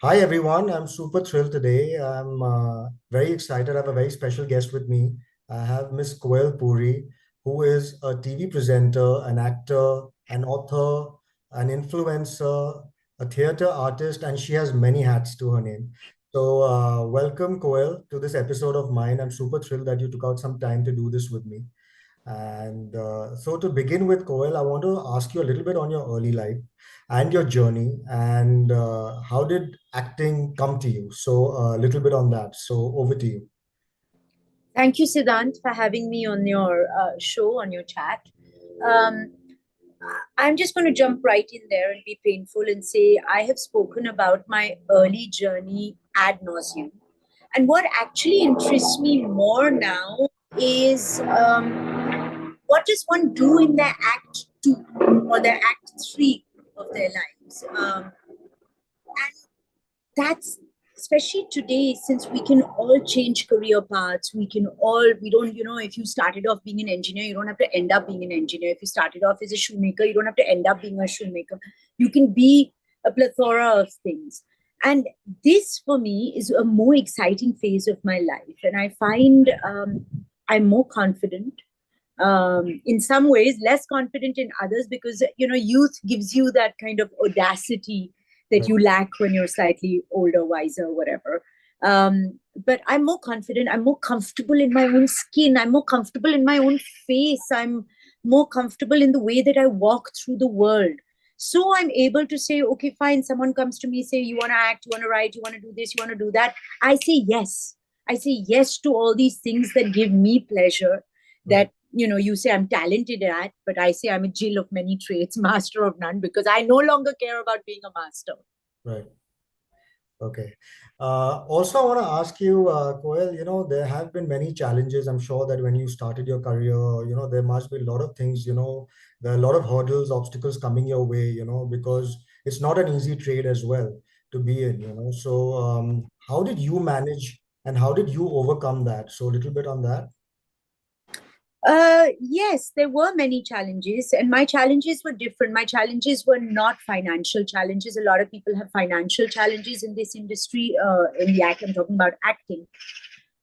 Hi everyone, I'm super thrilled today. I'm very excited. I have a very special guest with me. I have Miss Koel Purie, who is a TV presenter, an actor, an author, an influencer, a theater artist, and she has many hats to her name. So, welcome, Koel, to this episode of mine. I'm super thrilled that you took out some time to do this with me. And so to begin with, Koel, I want to ask you a little bit on your early life and your journey and how did acting come to you? So a little bit on that. So over to you. Thank you, Siddhant, for having me on your show, on your chat. Um, I'm just going to jump right in there and be painful and say I have spoken about my early journey ad nauseum. And what actually interests me more now is what does one do in their act two or their act three of their lives? And that's especially today, since we can all change career paths. We don't, if you started off being an engineer, you don't have to end up being an engineer. If you started off as a shoemaker, you don't have to end up being a shoemaker. You can be a plethora of things. And this for me is a more exciting phase of my life, and I find I'm more confident, in some ways less confident in others, because youth gives you that kind of audacity that Right. you lack when you're slightly older, wiser, whatever. But I'm more confident, I'm more comfortable in my own skin, I'm more comfortable in my own face, I'm more comfortable in the way that I walk through the world. So I'm able to say, okay, fine, someone comes to me, say, you want to act, you want to write, you want to do this, you want to do that. I say yes. I say yes to all these things that give me pleasure, Right. that you say I'm talented at, but I say I'm a Jill of many trades, master of none, because I no longer care about being a master. Right. Okay. Also, I want to ask you, Koel, there have been many challenges. I'm sure that when you started your career, there must be a lot of things, there are a lot of hurdles, obstacles coming your way, because it's not an easy trade as well to be in. So, how did you manage and how did you overcome that? So, a little bit on that. Yes, there were many challenges, and my challenges were different. My challenges were not financial challenges. A lot of people have financial challenges in this industry. In the act, I'm talking about acting.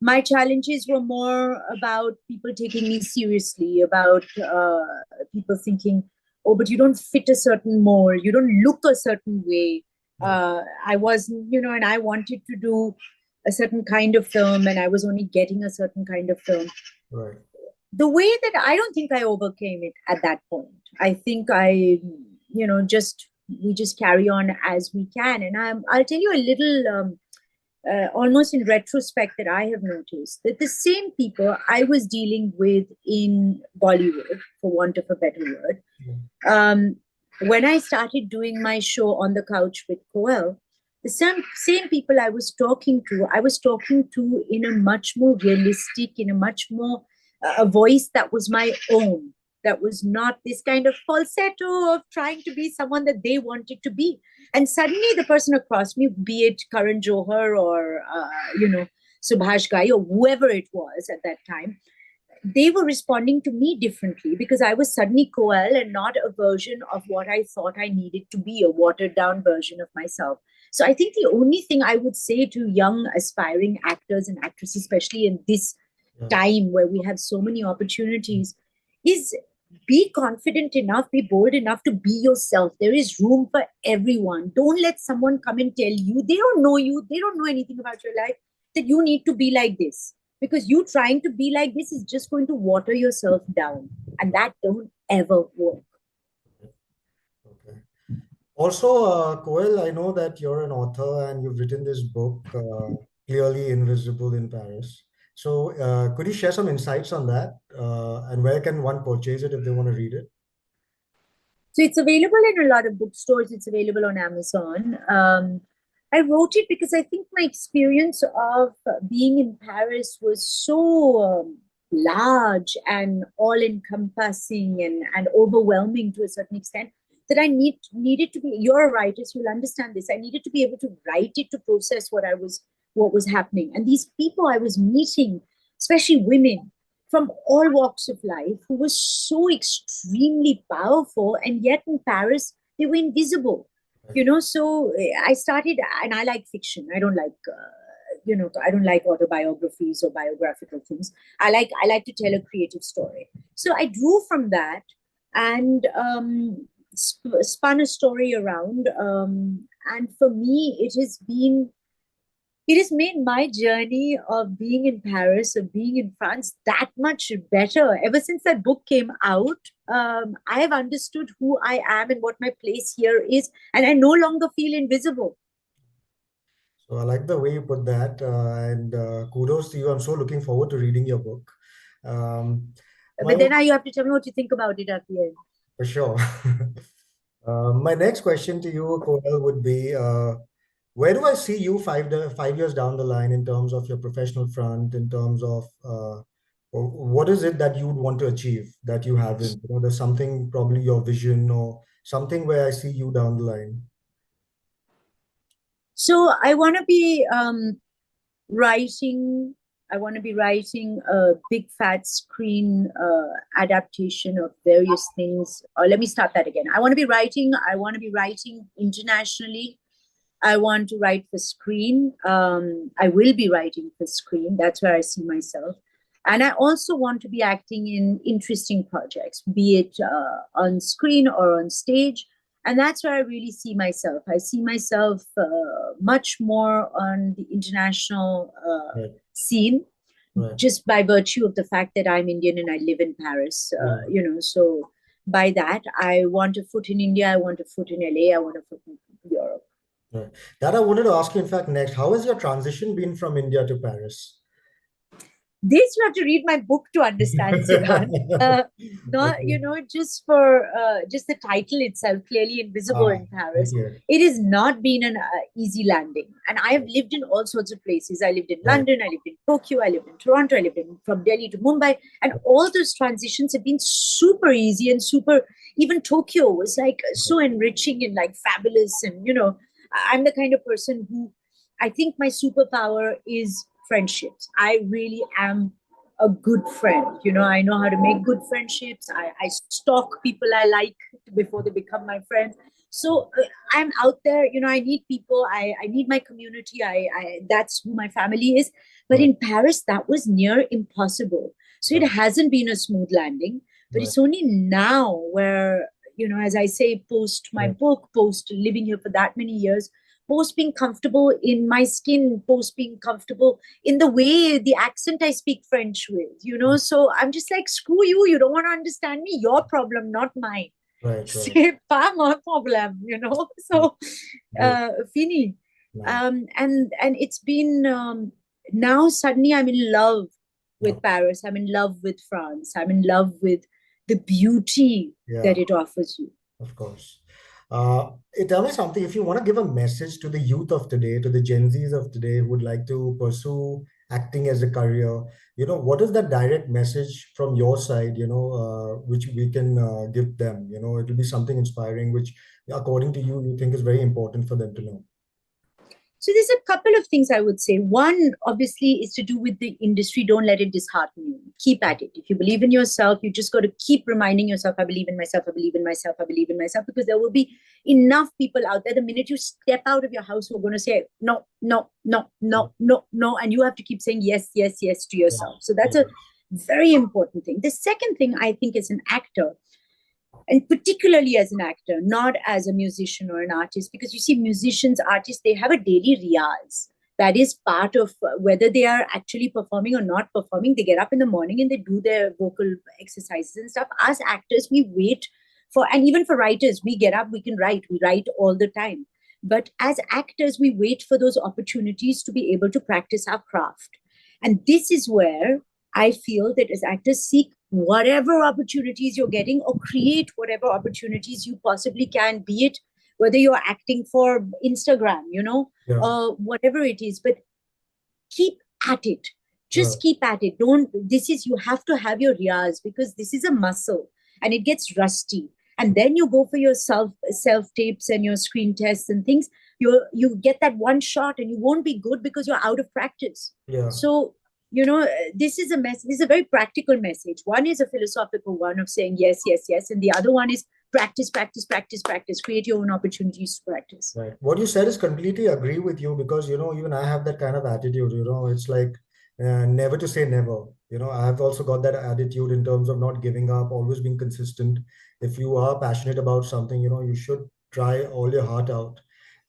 My challenges were more about people taking me seriously, about people thinking, oh, but you don't fit a certain mold, you don't look a certain way. Right. I was, and I wanted to do a certain kind of film, and I was only getting a certain kind of film. Right. The way that I don't think I overcame it at that point. I think just we just carry on as we can. And I'll tell you a little, almost in retrospect, that I have noticed that the same people I was dealing with in Bollywood, for want of a better word, um, when I started doing my show On the Couch with Koel, the same people I was talking to in a much more realistic, in a much more a voice that was my own, that was not this kind of falsetto of trying to be someone that they wanted to be. And suddenly, the person across me, be it Karan Johar or Subhash Ghai or whoever it was at that time, they were responding to me differently, because I was suddenly Koel and not a version of what I thought I needed to be, a watered down version of myself. So I think the only thing I would say to young aspiring actors and actresses, especially in this Yeah. time where we have so many opportunities, is be confident enough, be bold enough to be yourself. There is room for everyone. Don't let someone come and tell you, they don't know you, they don't know anything about your life, that you need to be like this, because you trying to be like this is just going to water yourself down, and that don't ever work. Okay. Also, Koel, I know that you're an author and you've written this book, Clearly Invisible in Paris. So, could you share some insights on that? And where can one purchase it if they want to read it? So it's available in a lot of bookstores, it's available on Amazon. I wrote it because I think my experience of being in Paris was so large and all encompassing and overwhelming to a certain extent, that I needed to be, you're a writer, so you'll understand this. I needed to be able to write it to process what was happening. And these people I was meeting, especially women from all walks of life, who were so extremely powerful, and yet in Paris they were invisible. So I started, and I like fiction. I don't like, I don't like autobiographies or biographical things. I like to tell a creative story. So I drew from that and spun a story around. And for me, it has made my journey of being in Paris, of being in France, that much better. Ever since that book came out, I have understood who I am and what my place here is, and I no longer feel invisible. So I like the way you put that, and kudos to you. I'm so looking forward to reading your book. Um, my But then next, now you have to tell me what you think about it at the end. for sure. My next question to you, Koel, would be where do I see you 5 years down the line in terms of your professional front, in terms of what is it that you would want to achieve that you haven't? There's something, probably your vision or something where I see you down the line. So I want to be writing. I want to be writing a big fat screen adaptation of various things. Or let me start that again. I want to be writing. I want to be writing internationally. I want to write for screen. I will be writing for screen. That's where I see myself. And I also want to be acting in interesting projects, be it on screen or on stage. And that's where I really see myself. I see myself much more on the international Right, scene, right. just by virtue of the fact that I'm Indian and I live in Paris. Yeah, So by that, I want a foot in India, I want a foot in LA, I want a foot in Europe. right. That I wanted to ask you, in fact, next. How has your transition been from India to Paris? This you have to read my book to understand, Siddhant. Not, Okay. just for just the title itself, clearly invisible Ah, in Paris. okay. It has not been an easy landing, and I have Right, lived in all sorts of places. I lived in right, London, I lived in Tokyo, I lived in Toronto, I lived in from Delhi to Mumbai, and all those transitions have been super easy and super. Even Tokyo was like so enriching and like fabulous, and I'm the kind of person who I think my superpower is friendships. I really am a good friend. I know how to make good friendships. I stalk people I like before they become my friends. So I'm out there. I need people. I need my community. That's who my family is. But right, in Paris, that was near impossible. So it right, hasn't been a smooth landing. But right, it's only now where, as I say, post my right. book, post living here for that many years, post being comfortable in my skin, post being comfortable in the way the accent I speak French with. So I'm just like, screw you. You don't want to understand me. Your problem, not mine. Right, right. C'est pas mon problème. Mm, So, great. fini. Nice. And it's been now suddenly I'm in love with Okay. Paris. I'm in love with France. I'm in love with the beauty that Yeah, it offers you. of course. Tell me something. If you want to give a message to the youth of today, to the Gen Zs of today who would like to pursue acting as a career, what is that direct message from your side, which we can give them? It'll be something inspiring, which, according to you, you think is very important for them to know. So there's a couple of things I would say. One, obviously, is to do with the industry. Don't let it dishearten you. Keep at it. If you believe in yourself, you just got to keep reminding yourself, I believe in myself, I believe in myself, I believe in myself, because there will be enough people out there. The minute you step out of your house, who are going to say, no, no, no, no, no, no. And you have to keep saying yes, yes, yes to yourself. Yes, So that's a yes, very important thing. The second thing I think as an actor, and particularly as an actor, not as a musician or an artist, because you see, musicians, artists, they have a daily riyaz. That is part of whether they are actually performing or not performing. They get up in the morning and they do their vocal exercises and stuff. As actors, we wait for, and even for writers, we get up, we write all the time. But as actors, we wait for those opportunities to be able to practice our craft. And this is where I feel that as actors, seek whatever opportunities you're getting or create whatever opportunities you possibly can, be it whether you're acting for Instagram, yeah, or whatever it is, but keep at it. right, Just keep at it. Don't, this is, you have to have your riyaz because this is a muscle and it gets rusty. And then you go for your self tapes and your screen tests and things. You get that one shot and you won't be good because you're out of practice. yeah, So this is a message. This is a very practical message. One is a philosophical one of saying yes, yes, yes, and the other one is practice, practice, practice, practice. Create your own opportunities to practice. Right. What you said is completely agree with you because, even I have that kind of attitude, it's like never to say never. I have also got that attitude in terms of not giving up, always being consistent. If you are passionate about something, you should try all your heart out.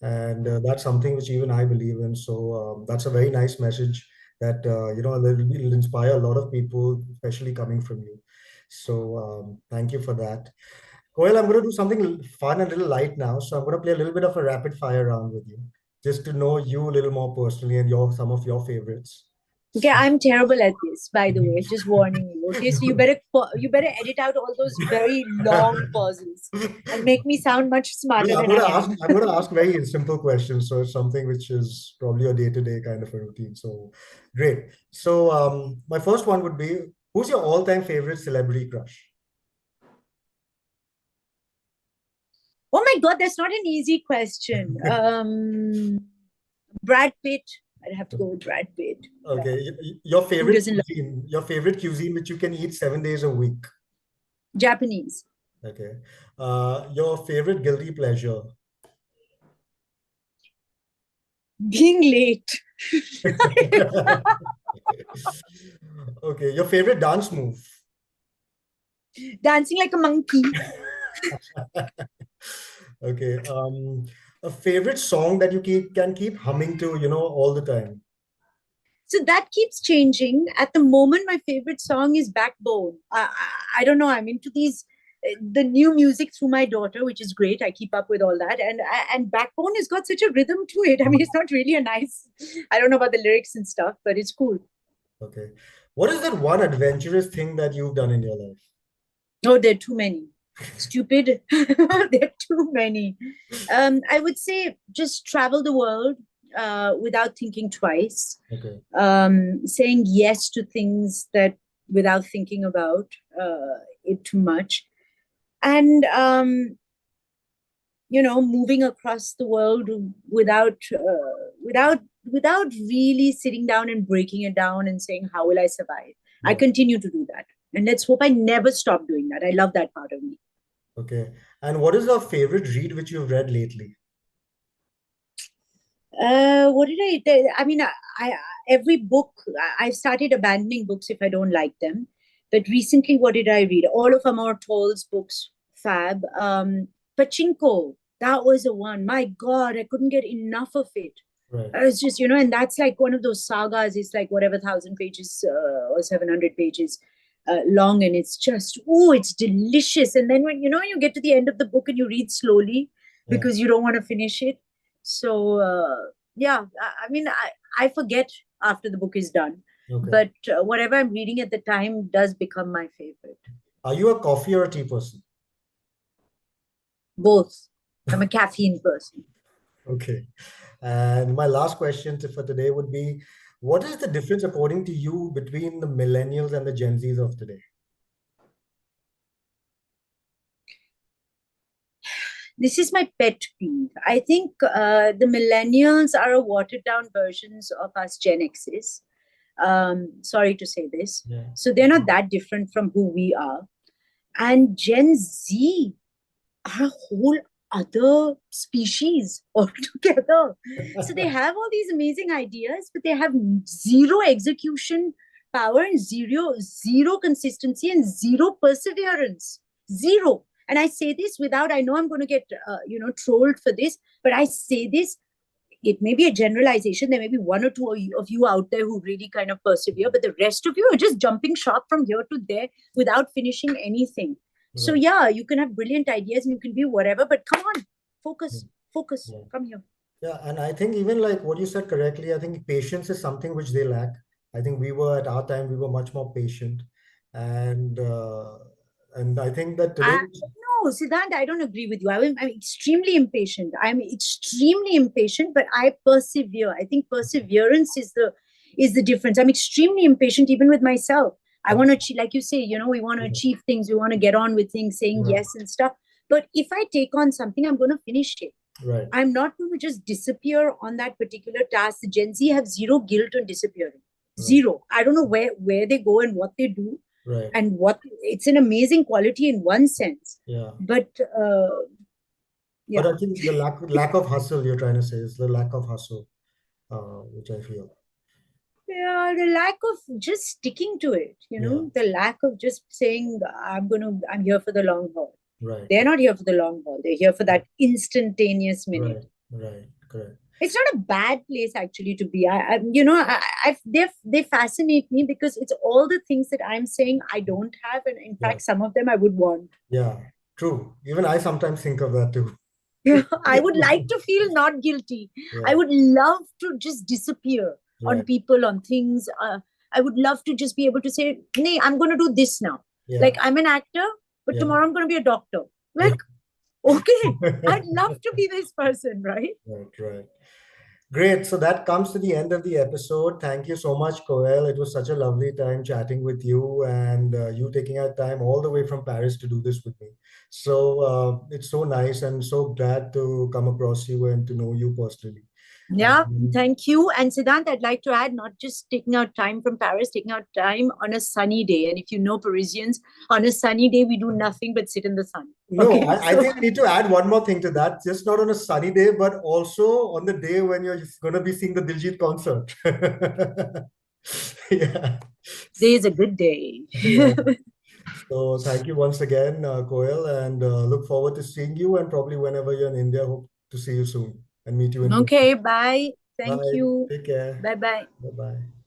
And that's something which even I believe in. So that's a very nice message that, will inspire a lot of people, especially coming from you. So thank you for that. Koel, I'm going to do something fun and a little light now. So I'm going to play a little bit of a rapid fire round with you, just to know you a little more personally and some of your favorites. Okay, So, I'm terrible at this, by the way. Just warning you. Okay, so you better edit out all those very long pauses and make me sound much smarter no, than I am. I'm going to ask very simple questions. So it's something which is probably a day-to-day kind of a routine. So great. So my first one would be, who's your all-time favorite celebrity crush? Oh my God, that's not an easy question. Brad Pitt. I'd have to go with Brad Pitt. Okay, Who doesn't love your favorite cuisine which you can eat 7 days a week. Japanese? Okay, your favorite guilty pleasure. Being late. Okay, your favorite dance move. Dancing like a monkey. Okay, a favorite song that you can keep humming to, all the time. So that keeps changing. At the moment, my favorite song is Backbone. I don't know. I'm into the new music through my daughter, which is great. I keep up with all that, and Backbone has got such a rhythm to it. I mean, it's not really a nice. I don't know about the lyrics and stuff, but it's cool. Okay, what is that one adventurous thing that you've done in your life? Oh, there are too many. Stupid. There are too many. I would say just travel the world without thinking twice. Okay, Saying yes to things that without thinking about it too much, and moving across the world without really sitting down and breaking it down and saying how will I survive. I right. continue to do that, and let's hope I never stop doing that. I love that part of me. Okay, and what is your favorite read which you've read lately? What did I mean, I every book, I've started abandoning books if I don't like them. But recently, what did I read? All of Amor Towl's books, fab. Pachinko, that was the one. My God, I couldn't get enough of it. Right. I was just, and that's like one of those sagas. It's like whatever 1,000 pages or 700 pages long, and it's just, oh, it's delicious. And then when you get to the end of the book and you read slowly Yeah. because you don't want to finish it. So yeah, I mean, I forget after the book is done, Okay. but whatever I'm reading at the time does become my favorite. Are you a coffee or a tea person? Both. I'm a caffeine person. Okay. And my last question for today would be, what is the difference according to you between the millennials and the Gen Zs of today? This is my pet peeve. I think the millennials are a watered down versions of us Gen X's. Sorry to say this. Yeah. So they're not that different from who we are. And Gen Z are a whole other species altogether. So they have all these amazing ideas, but they have zero execution power and zero consistency and zero perseverance. Zero. And I say this without, I know I'm going to get trolled for this, but I say this, it may be a generalization. There may be one or two of you out there who really kind of persevere, but the rest of you are just jumping shop from here to there without finishing anything. So Right. yeah, you can have brilliant ideas and you can be whatever, but come on, focus, Yeah. come here. Yeah, and I think even like what you said correctly, I think patience is something which they lack. I think we were at our time, we were much more patient, and uh, and I think that today, No, Siddhant, I don't agree with you. I'm extremely impatient. I'm extremely impatient, but I persevere. I think perseverance is the difference. I'm extremely impatient even with myself. I want to achieve, like you say, we want to achieve things. We want to get on with things, saying Right. yes and stuff. But if I take on something, I'm going to finish it. Right. I'm not going to just disappear on that particular task. The Gen Z have zero guilt on disappearing. Right. Zero. I don't know where they go and what they do. right. And what it's an amazing quality in one sense, Yeah. but But yeah. I think the lack of hustle you're trying to say is the lack of hustle, which I feel. Yeah, the lack of just sticking to it, Yeah. the lack of just saying, I'm here for the long haul. Right. They're not here for the long haul. They're here for that instantaneous minute. Right. Right. Correct. It's not a bad place actually to be. They fascinate me because it's all the things that I'm saying I don't have, and in Yeah. fact, some of them I would want. Yeah. True. Even I sometimes think of that too. I would like to feel not guilty. I Yeah. would love to just disappear on Right. people, on things. I would love to just be able to say, "Nee, I'm going to do this now." Like Yeah. I'm an actor, but Yeah. tomorrow I'm going to be a doctor. Yeah. Like, okay, I'd love to be this person, right? Right. Right. Great. So that comes to the end of the episode. Thank you so much, Koel. It was such a lovely time chatting with you and you taking out time all the way from Paris to do this with me. So it's so nice and so glad to come across you and to know you personally. Yeah, Um, thank you. And Siddhant, I'd like to add not just taking out time from Paris, taking out time on a sunny day. And if you know Parisians, on a sunny day, we do nothing but sit in the sun. no, Okay, I so think I need to add one more thing to that. Just not on a sunny day, but also on the day when you're going to be seeing the Diljit concert. Yeah. today is a good day. Yeah. So thank you once again, Koel, and look forward to seeing you and probably whenever you're in India, hope to see you soon and meet you in person. Okay, bye. Thank Bye. you. Take care. Bye bye. Bye-bye.